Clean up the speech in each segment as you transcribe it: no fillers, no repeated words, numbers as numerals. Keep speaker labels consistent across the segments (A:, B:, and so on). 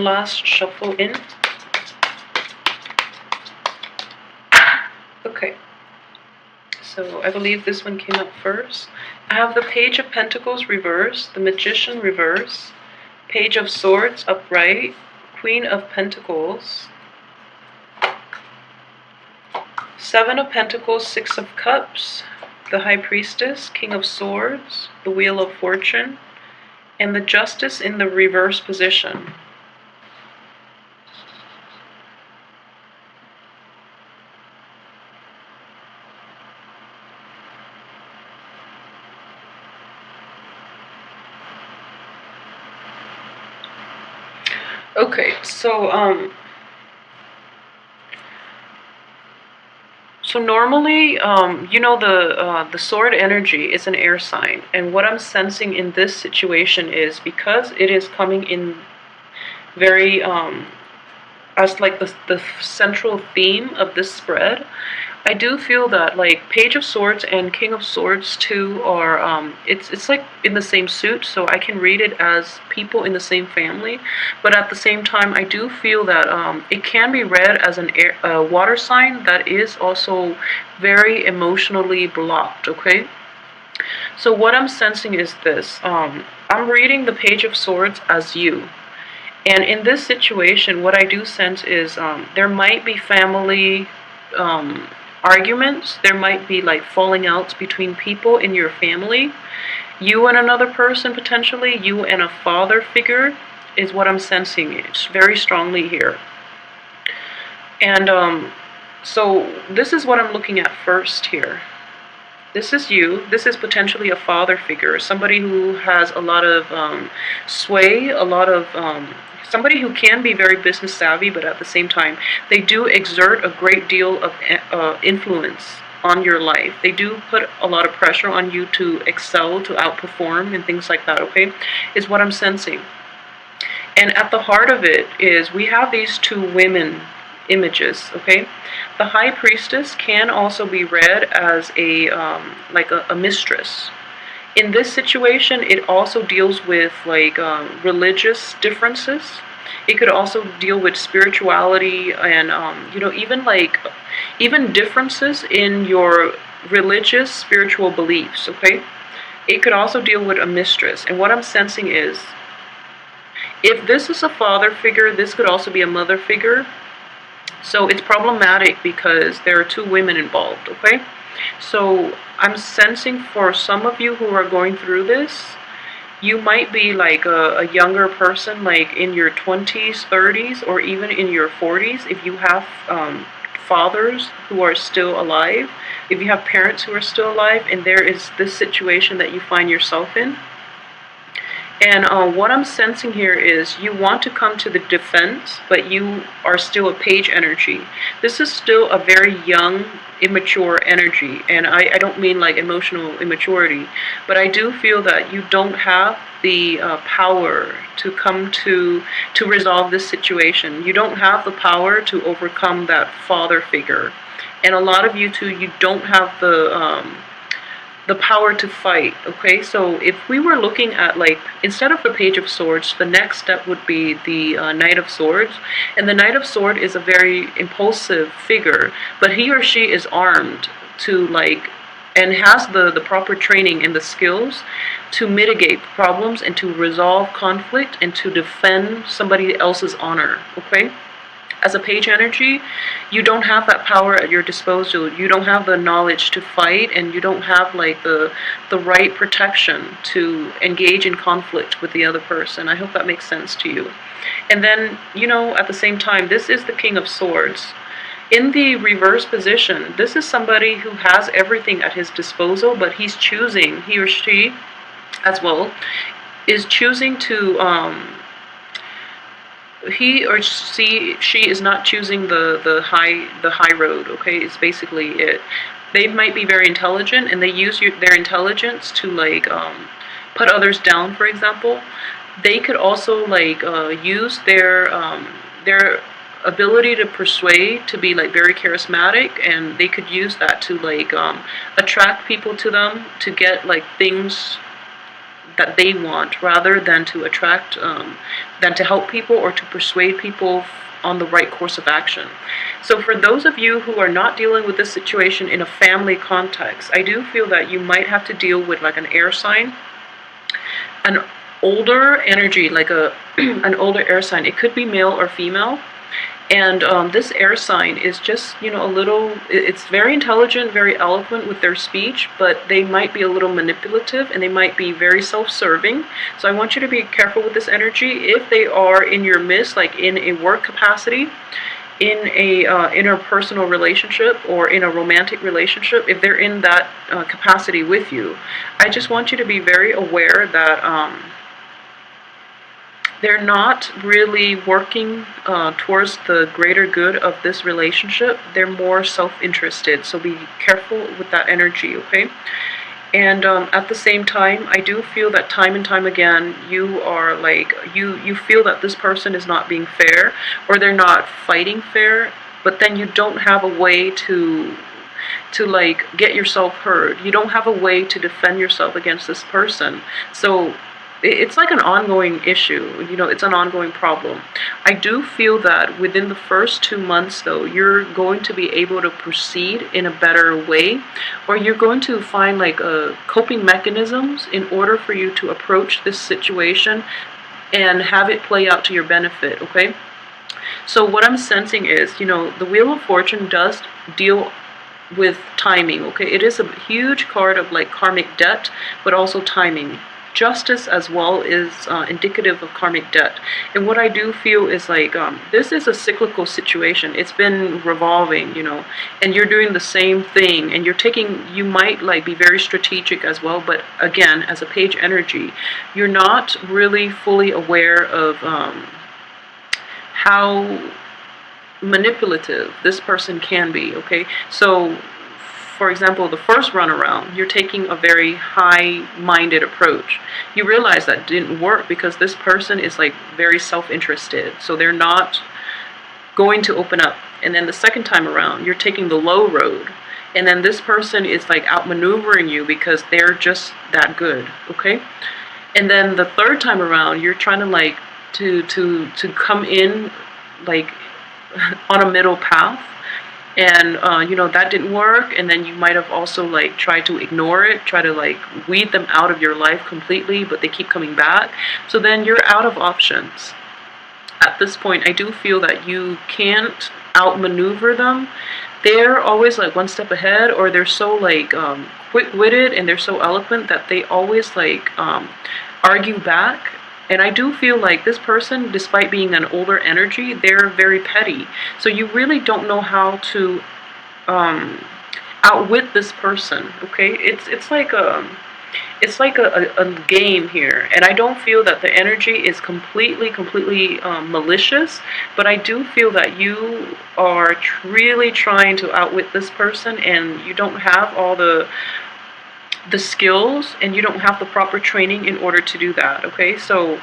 A: last shuffle in. Okay, so I believe this one came up first. I have the Page of Pentacles reversed, the Magician reverse, Page of Swords upright, Queen of Pentacles, Seven of Pentacles, Six of Cups, the High Priestess, King of Swords, the Wheel of Fortune, and the Justice in the reverse position. Okay, so normally, you know, the sword energy is an air sign, and what I'm sensing in this situation is because it is coming in very as like the central theme of this spread. I do feel that like Page of Swords and King of Swords too are it's like in the same suit, so I can read it as people in the same family, but at the same time I do feel that it can be read as a water sign that is also very emotionally blocked. Okay, so what I'm sensing is this. I'm reading the Page of Swords as you. And in this situation, what I do sense is there might be family arguments. There might be like falling outs between people in your family. You and another person, potentially. You and a father figure is what I'm sensing. It's very strongly here. And so this is what I'm looking at first here. This is you. This is potentially a father figure, somebody who has a lot of sway, a lot of somebody who can be very business savvy, but at the same time, they do exert a great deal of influence on your life. They do put a lot of pressure on you to excel, to outperform, and things like that, okay? Is what I'm sensing. And at the heart of it is we have these two women images, okay? The High Priestess can also be read as a like a mistress. In this situation, it also deals with like religious differences. It could also deal with spirituality and you know, even differences in your religious spiritual beliefs. Okay, it could also deal with a mistress. And what I'm sensing is, if this is a father figure, this could also be a mother figure. So it's problematic because there are two women involved. Okay. So I'm sensing for some of you who are going through this, you might be like a younger person, like in your 20s, 30s, or even in your 40s. If you have fathers who are still alive, if you have parents who are still alive, and there is this situation that you find yourself in. And what I'm sensing here is you want to come to the defense, but you are still a page energy. This is still a very young, immature energy. And I don't mean like emotional immaturity, but I do feel that you don't have the power to come to resolve this situation. You don't have the power to overcome that father figure. And a lot of you too, you don't have the power to fight. Okay, so if we were looking at like, instead of the Page of Swords, the next step would be the Knight of Swords. And the Knight of Swords is a very impulsive figure, but he or she is armed to like, and has the proper training and the skills to mitigate problems and to resolve conflict and to defend somebody else's honor. Okay, as a page energy, you don't have that power at your disposal. You don't have the knowledge to fight, and you don't have like the right protection to engage in conflict with the other person. I hope that makes sense to you. And then, you know, at the same time, this is the King of Swords. In the reverse position, this is somebody who has everything at his disposal, but he's choosing, he or she as well, is choosing to he or she is not choosing the high road. Okay, it's basically it. They might be very intelligent, and they use their intelligence to like put others down. For example, they could also like use their ability to persuade to be like very charismatic, and they could use that to like attract people to them, to get like things that they want, rather than to attract, than to help people or to persuade people on the right course of action. So for those of you who are not dealing with this situation in a family context, I do feel that you might have to deal with like an air sign, an older energy, like an older air sign. It could be male or female. And this air sign is just, a little, it's very intelligent, very eloquent with their speech, but they might be a little manipulative and they might be very self-serving. So I want you to be careful with this energy. If they are in your midst, like in a work capacity, in a interpersonal relationship, or in a romantic relationship, if they're in that capacity with you, I just want you to be very aware that they're not really working towards the greater good of this relationship. They're more self-interested, so be careful with that energy, okay? And at the same time, I do feel that time and time again, you are like, you feel that this person is not being fair, or they're not fighting fair, but then you don't have a way to like get yourself heard. You don't have a way to defend yourself against this person. So it's like an ongoing issue, it's an ongoing problem. I do feel that within the first 2 months, though, you're going to be able to proceed in a better way, or you're going to find like coping mechanisms in order for you to approach this situation and have it play out to your benefit, okay? So what I'm sensing is, the Wheel of Fortune does deal with timing, okay? It is a huge card of like karmic debt, but also timing. Justice as well is indicative of karmic debt. And what I do feel is like this is a cyclical situation. It's been revolving, and you're doing the same thing, and you might like be very strategic as well, but again, as a page energy, you're not really fully aware of how manipulative this person can be, okay? So for example, the first run around, you're taking a very high-minded approach. You realize that didn't work because this person is like very self-interested, so they're not going to open up. And then the second time around, you're taking the low road, and then this person is like outmaneuvering you because they're just that good, okay? And then the third time around, you're trying to like to come in like on a middle path. And, that didn't work, and then you might have also, like, tried to ignore it, try to, like, weed them out of your life completely, but they keep coming back. So then you're out of options. At this point, I do feel that you can't outmaneuver them. They're always, like, one step ahead, or they're so, like, quick-witted, and they're so eloquent that they always, like, argue back. And I do feel like this person, despite being an older energy, they're very petty. So you really don't know how to outwit this person, okay? It's like a game here. And I don't feel that the energy is completely malicious, but I do feel that you are really trying to outwit this person, and you don't have all the skills, and you don't have the proper training in order to do that, okay? So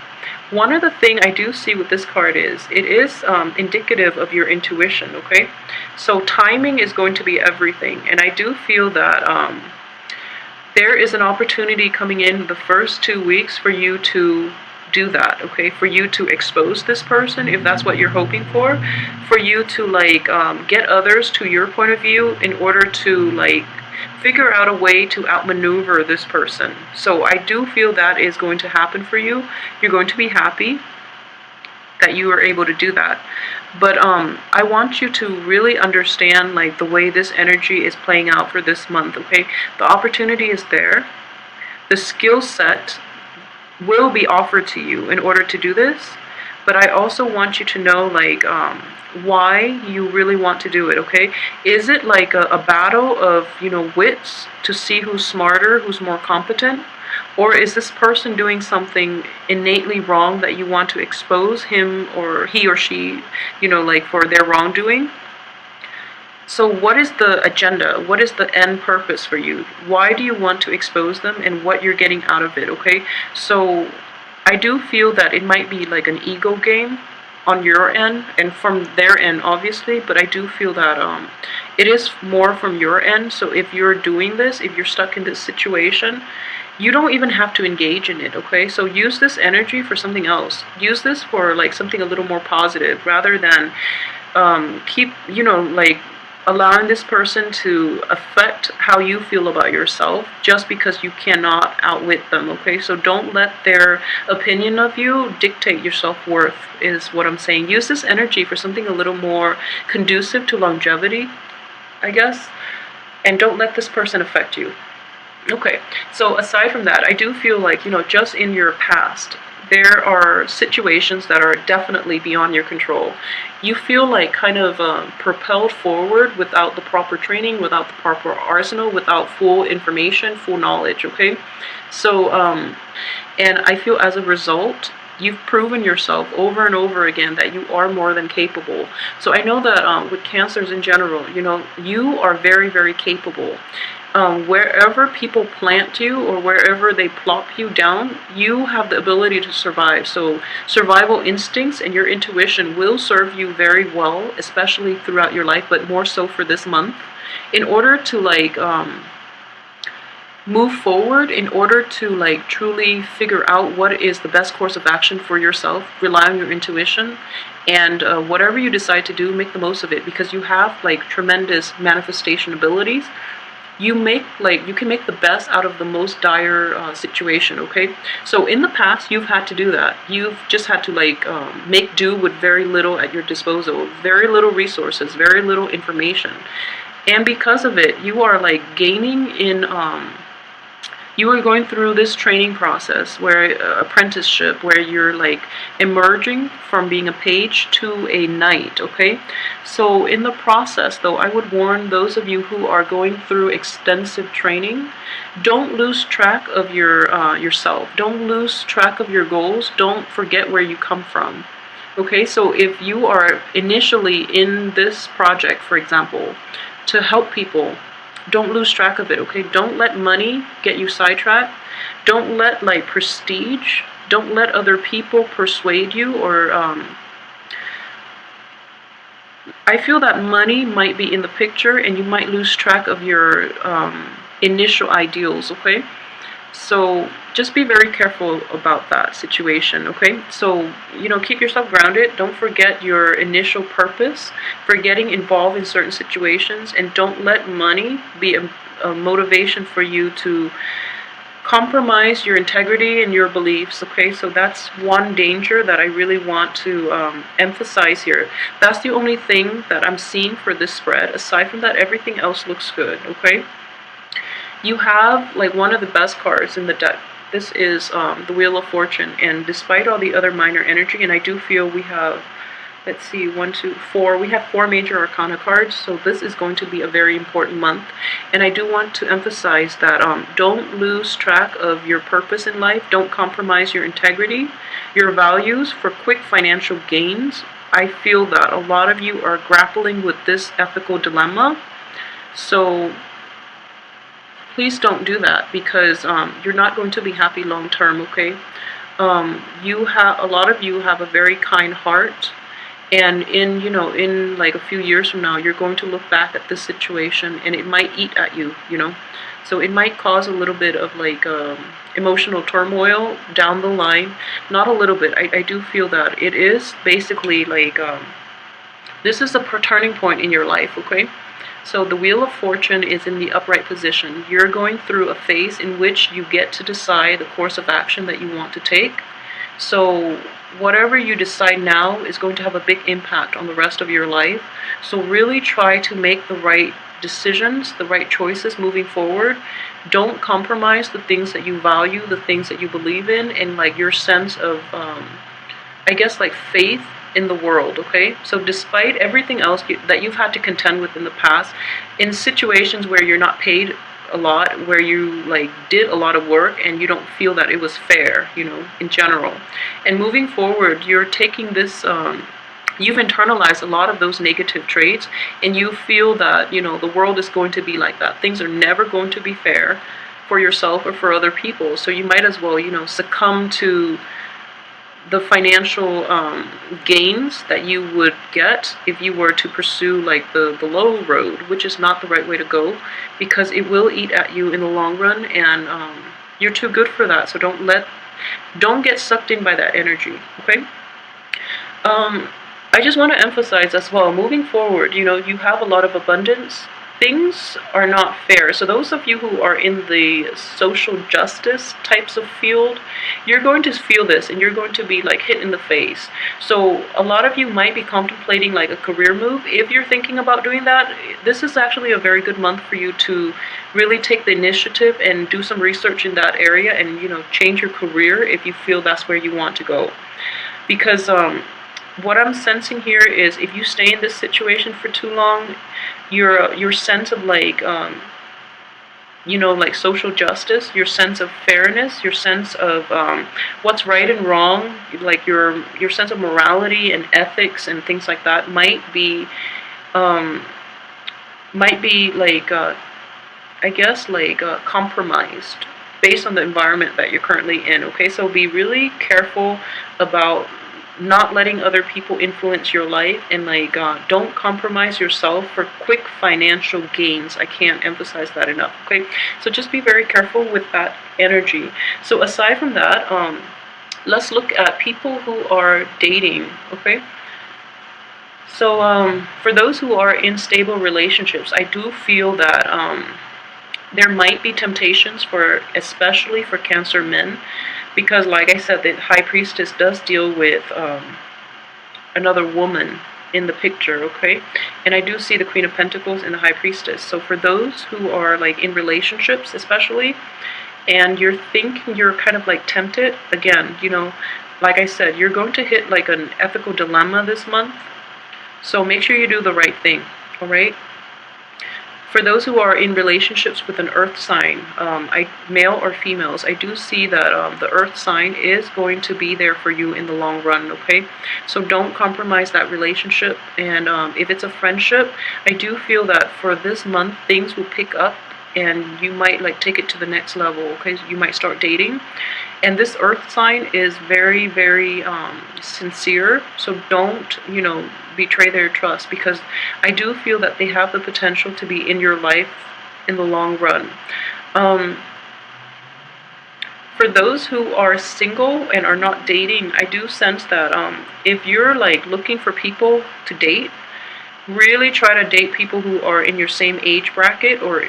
A: one other thing I do see with this card is, it is indicative of your intuition, okay? So timing is going to be everything, and I do feel that there is an opportunity coming in the first 2 weeks for you to do that, okay? For you to expose this person, if that's what you're hoping for you to like get others to your point of view in order to like figure out a way to outmaneuver this person. So I do feel that is going to happen for you. You're going to be happy that you are able to do that. But I want you to really understand like the way this energy is playing out for this month, okay? The opportunity is there. The skill set will be offered to you in order to do this. But I also want you to know like why you really want to do it, okay? Is it like a battle of, wits to see who's smarter, who's more competent? Or is this person doing something innately wrong that you want to expose him or he or she, like for their wrongdoing? So what is the agenda? What is the end purpose for you? Why do you want to expose them, and what you're getting out of it, okay? So I do feel that it might be like an ego game. on your end and from their end, obviously, but I do feel that it is more from your end. So if you're doing this, if you're stuck in this situation, you don't even have to engage in it, okay? So use this energy for something else. Use this for like something a little more positive rather than keep, like allowing this person to affect how you feel about yourself just because you cannot outwit them, okay? So don't let their opinion of you dictate your self-worth, is what I'm saying. Use this energy for something a little more conducive to longevity, I guess, and don't let this person affect you. Okay, so aside from that, I do feel like, just in your past, there are situations that are definitely beyond your control. You feel like kind of propelled forward without the proper training, without the proper arsenal, without full information, full knowledge, okay? So, and I feel as a result, you've proven yourself over and over again that you are more than capable. So I know that with cancers in general, you are very, very capable. Wherever people plant you or wherever they plop you down, you have the ability to survive. So survival instincts and your intuition will serve you very well, especially throughout your life, but more so for this month. In order to move forward, in order to truly figure out what is the best course of action for yourself, rely on your intuition, and whatever you decide to do, make the most of it, because you have tremendous manifestation abilities. You can make the best out of the most dire situation, okay? So in the past, you've had to do that. You've just had to make do with very little at your disposal, very little resources, very little information. And because of it, you are gaining in you are going through this training process where apprenticeship, where you're emerging from being a page to a knight, okay? So in the process though, I would warn those of you who are going through extensive training, don't lose track of your yourself. Don't lose track of your goals. Don't forget where you come from. Okay, so if you are initially in this project, for example, to help people, don't lose track of it, okay? Don't let money get you sidetracked. Don't let prestige, don't let other people persuade you, or I feel that money might be in the picture and you might lose track of your initial ideals, okay? So just be very careful about that situation, okay? So, keep yourself grounded. Don't forget your initial purpose for getting involved in certain situations, and don't let money be a motivation for you to compromise your integrity and your beliefs, okay? So that's one danger that I really want to emphasize here. That's the only thing that I'm seeing for this spread. Aside from that, everything else looks good, okay? You have one of the best cards in the deck. This is the Wheel of Fortune, and despite all the other minor energy, and I do feel we have, let's see, 1, 2, 4, we have 4 major arcana cards, so this is going to be a very important month. And I do want to emphasize that don't lose track of your purpose in life. Don't compromise your integrity, your values for quick financial gains. I feel that a lot of you are grappling with this ethical dilemma, so please don't do that, because you're not going to be happy long term, okay? A lot of you have a very kind heart, and in a few years from now, you're going to look back at this situation and it might eat at you, So it might cause a little bit of emotional turmoil down the line. Not a little bit. I do feel that it is basically this is a turning point in your life, okay? So the Wheel of Fortune is in the upright position. You're going through a phase in which you get to decide the course of action that you want to take. So whatever you decide now is going to have a big impact on the rest of your life. So really try to make the right decisions, the right choices moving forward. Don't compromise the things that you value, the things that you believe in, and your sense of, faith in the world, okay? So despite everything else that you've had to contend with in the past, in situations where you're not paid a lot, where you did a lot of work and you don't feel that it was fair, in general. And moving forward, you're taking this, you've internalized a lot of those negative traits, and you feel that, the world is going to be like that. Things are never going to be fair for yourself or for other people. So you might as well, succumb to the financial gains that you would get if you were to pursue like the low road, which is not the right way to go, because it will eat at you in the long run, and you're too good for that. So don't get sucked in by that energy. Okay. I just want to emphasize as well, moving forward, you have a lot of abundance. Things are not fair. So those of you who are in the social justice types of field, you're going to feel this and you're going to be like hit in the face. So a lot of you might be contemplating like a career move. If you're thinking about doing that, this is actually a very good month for you to really take the initiative and do some research in that area and, change your career if you feel that's where you want to go. Because what I'm sensing here is if you stay in this situation for too long, your sense of like like social justice, your sense of fairness, your sense of what's right and wrong, like your sense of morality and ethics and things like that might be like I guess like compromised based on the environment that you're currently in. Okay, so be really careful about not letting other people influence your life, and like don't compromise yourself for quick financial gains. I can't emphasize that enough. Okay, so just be very careful with that energy. So aside from that, let's look at people who are dating. Okay, so for those who are in stable relationships, I do feel that there might be temptations especially for Cancer men, because like I said, the High Priestess does deal with another woman in the picture, okay? And I do see the Queen of Pentacles and the High Priestess. So for those who are like in relationships especially, and you're thinking you're kind of like tempted, again, like I said, you're going to hit like an ethical dilemma this month. So make sure you do the right thing, all right? For those who are in relationships with an earth sign, male or females, I do see that the earth sign is going to be there for you in the long run, okay? So don't compromise that relationship. And if it's a friendship, I do feel that for this month, things will pick up and you might like take it to the next level, okay? You might start dating. And this earth sign is very, very sincere. So don't, betray their trust, because I do feel that they have the potential to be in your life in the long run. For those who are single and are not dating, I do sense that if you're like looking for people to date, really try to date people who are in your same age bracket or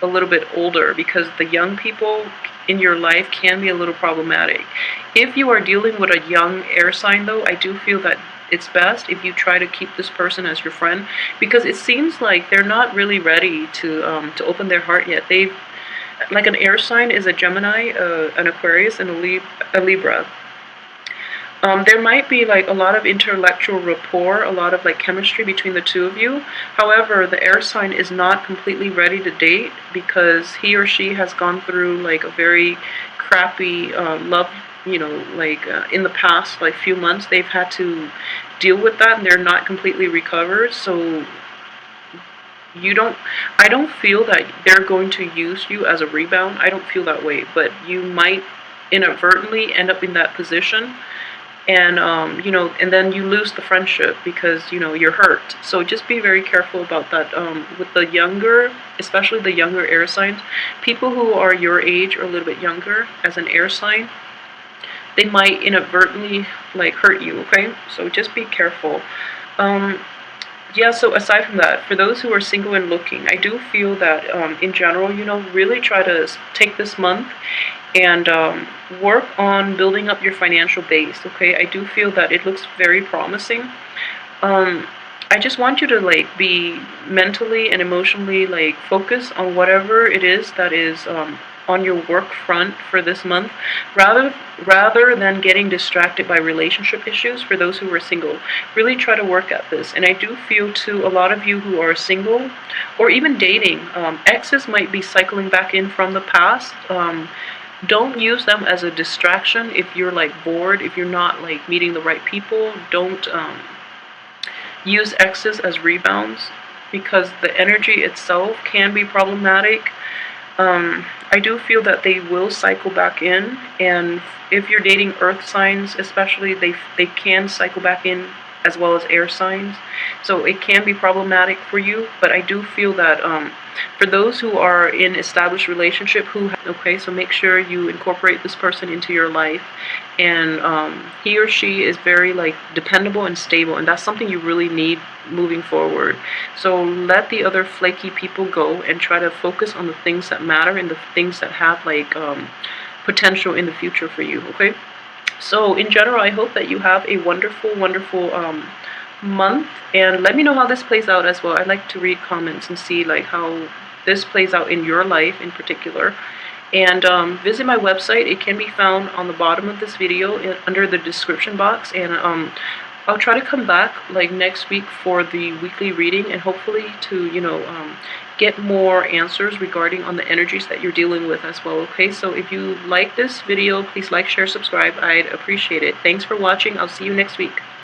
A: a little bit older, because the young people in your life can be a little problematic. If you are dealing with a young air sign though, I do feel that it's best if you try to keep this person as your friend, because it seems like they're not really ready to open their heart yet. Like an air sign is a Gemini, an Aquarius, and a Libra. There might be like a lot of intellectual rapport, a lot of like chemistry between the two of you. However, the air sign is not completely ready to date because he or she has gone through like a very crappy love, in the past like few months they've had to deal with that and they're not completely recovered. So I don't feel that they're going to use you as a rebound. I don't feel that way, but you might inadvertently end up in that position. And and then you lose the friendship because you're hurt. So just be very careful about that. With the younger, especially the younger air signs, people who are your age or a little bit younger as an air sign, they might inadvertently like hurt you. Okay, so just be careful. Yeah, so aside from that, for those who are single and looking, I do feel that in general, really try to take this month and work on building up your financial base, okay? I do feel that it looks very promising. I just want you to like be mentally and emotionally like focus on whatever it is that is on your work front for this month, rather than getting distracted by relationship issues. For those who are single, really try to work at this. And I do feel too, a lot of you who are single or even dating, exes might be cycling back in from the past. Don't use them as a distraction. If you're like bored, if you're not like meeting the right people, don't use exes as rebounds, because the energy itself can be problematic. I do feel that they will cycle back in, and if you're dating earth signs especially, they can cycle back in, as well as air signs. So it can be problematic for you, but I do feel that for those who are in established relationship okay, so make sure you incorporate this person into your life, and he or she is very like dependable and stable, and that's something you really need moving forward. So let the other flaky people go and try to focus on the things that matter and the things that have like potential in the future for you. Okay. So in general, I hope that you have a wonderful, wonderful month, and let me know how this plays out as well. I'd like to read comments and see like how this plays out in your life in particular. And visit my website. It can be found on the bottom of this video under the description box. And I'll try to come back like next week for the weekly reading, and hopefully to get more answers regarding on the energies that you're dealing with as well. Okay, so if you like this video, please like, share, subscribe. I'd appreciate it. Thanks for watching. I'll see you next week.